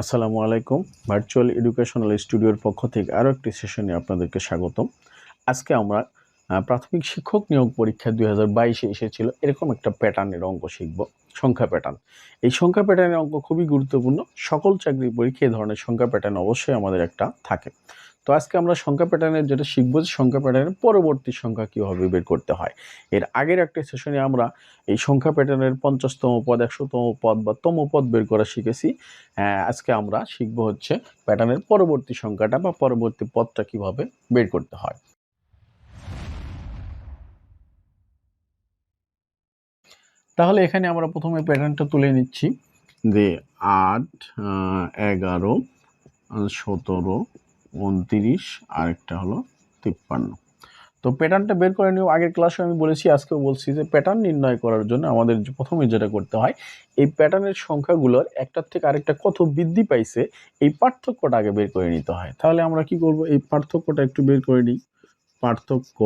আসসালামু আলাইকুম। Virtual educational স্টুডিওর পক্ষ থেকে আরও একটি সেশনে আপনাদেরকে স্বাগতম। আজকে আমরা প্রাথমিক শিক্ষক নিয়োগ পরীক্ষা 2022-এ এসেছিল এরকম একটা প্যাটার্নের অঙ্ক শিখব, সংখ্যা প্যাটার্ন। এই সংখ্যা প্যাটার্নের অঙ্ক খুবই গুরুত্বপূর্ণ। সকল চাকরির পরীক্ষা এই ধরনের সংখ্যা প্যাটার্ন অবশ্যই আমাদের একটা থাকে। তো আজকে আমরা সংখ্যা প্যাটার্নের যেটা শিখব, যে সংখ্যা প্যাটার্নের পরবর্তী সংখ্যা কীভাবে বের করতে হয়। এর আগের একটা সেশনে আমরা এই সংখ্যা প্যাটার্নের 50তম পদ, 100তম পদ বা তম পদ বের করা শিখেছি। আজকে আমরা শিখব হচ্ছে প্যাটার্নের পরবর্তী সংখ্যাটা বা পরবর্তী পদটা কিভাবে বের করতে হয়। তাহলে এখানে আমরা প্রথমে প্যাটার্নটা তুলে নিচ্ছি যে 8, 11, 17, 29 আর একটা হলো 53। তো প্যাটার্নটা বের করে নিও। আগের ক্লাসে আমি বলেছি, আজকেও বলছি যে প্যাটার্ন নির্ণয় করার জন্য আমাদের প্রথমে যেটা করতে হয়, এই প্যাটার্নের সংখ্যাগুলোর একটার থেকে আরেকটা কত বৃদ্ধি পাইছে এই পার্থক্যটা আগে বের করে নিতে হয়। তাহলে আমরা কি করব, এই পার্থক্যটা একটু বের করে নিই। পার্থক্য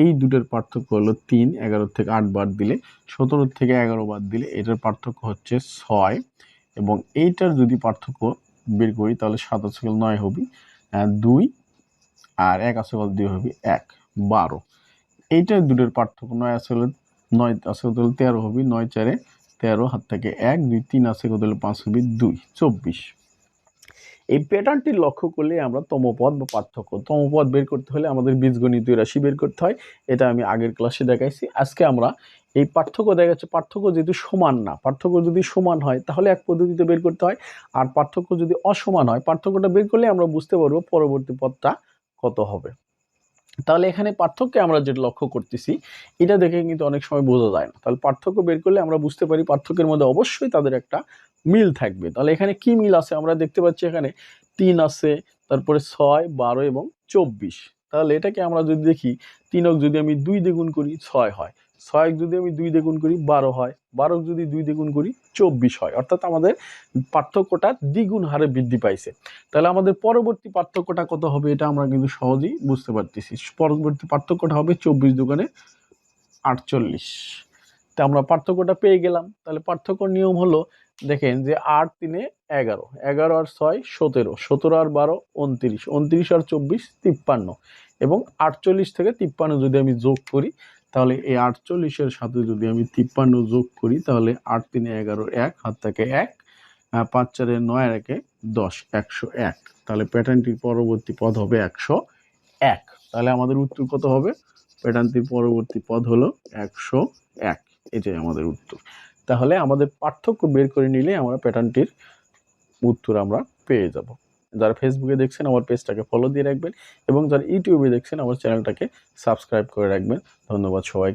এই দুটোর পার্থক্য হলো 3, 11 থেকে 8 বাদ দিলে, 17 থেকে 11 বাদ দিলে এটার পার্থক্য হচ্ছে 6, এবং এইটার যদি পার্থক্য বের করি তাহলে 7 আছে 9 হবে 2, আর 1 আছে 2 হবে 1, 12। এইটার দুটোর পার্থক্য 9 আছে 13 হবে, 9 4 13, হাত থেকে 1, 2 3 আছে 5 হবে 2, 24। এই প্যাটার্নটি লক্ষ্য করলে আমরা তমপদ বা তমপদ বের করতে হলে আমাদের বীজগণিতীয় রাশি বের করতে হয়। এটা আমি আগের ক্লাসে দেখাইছি। আজকে আমরা এই পার্থক্য দেখাচ্ছি, পার্থক্য যেহেতু সমান না, পার্থক্য যদি সমান হয় তাহলে এক পদ্ধতিতে বের করতে হয়, আর পার্থক্য যদি অসমান হয় পার্থক্যটা বের করলে আমরা বুঝতে পারবো পরবর্তী পদটা কত হবে। তাহলে এখানে পার্থক্যে আমরা যেটা লক্ষ্য করতেছি এটা দেখে কিন্তু অনেক সময় বোঝা যায় না। তাহলে পার্থক্য বের করলে আমরা বুঝতে পারি পার্থক্যের মধ্যে অবশ্যই তাদের একটা মিল থাকবে। তাহলে এখানে কি মিল আছে আমরা দেখতে পাচ্ছি, এখানে 3 আছে, তারপরে 6, 12 এবং 24। তাহলে এটাকে আমরা যদি দেখি, 3 যদি আমি 2 দিয়ে গুণ করি 6 হয়, 6 যদি আমি 2 দিয়ে গুণ করি 12 হয়, 12 যদি 2 দিয়ে গুণ করি 24 হয়। অর্থাৎ আমাদের পার্থক্যটা দ্বিগুণ হারে বৃদ্ধি পাইছে। তাহলে আমাদের পরবর্তী পার্থক্যটা কত হবে এটা আমরা কিন্তু সহজেই বুঝতে পারতেছি। পরবর্তী পার্থক্যটা হবে 24 দুগুণে 48। তা আমরা পার্থক্যটা পেয়ে গেলাম। তাহলে পার্থক্য নিয়ম হলো, দেখেন যে 8 3 11, 11 আর 6 17, 17 আর 12 29, 29 আর 24 53, এবং 48 থেকে 53 যদি আমি যোগ করি তাহলে এই 48-এর সাথে যদি আমি 53 যোগ করি তাহলে 8 3 11, 1 হাত থেকে 1, 5 4 9 আর 1 10, 101। তাহলে প্যাটার্নটির পরবর্তী পদ হবে 101। তাহলে আমাদের উত্তর কত হবে? প্যাটার্নটির পরবর্তী পদ হলো 101। এটাই আমাদের উত্তর। তাহলে আমাদের পার্থক্য বের করে নিলে আমরা প্যাটার্নটির উত্তর আমরা পেয়ে যাব। যারা ফেসবুকে দেখছেন আমার পেজটাকে ফলো দিয়ে রাখবেন, এবং যারা ইউটিউবে দেখছেন আমার চ্যানেলটাকে সাবস্ক্রাইব করে রাখবেন। ধন্যবাদ সবাই।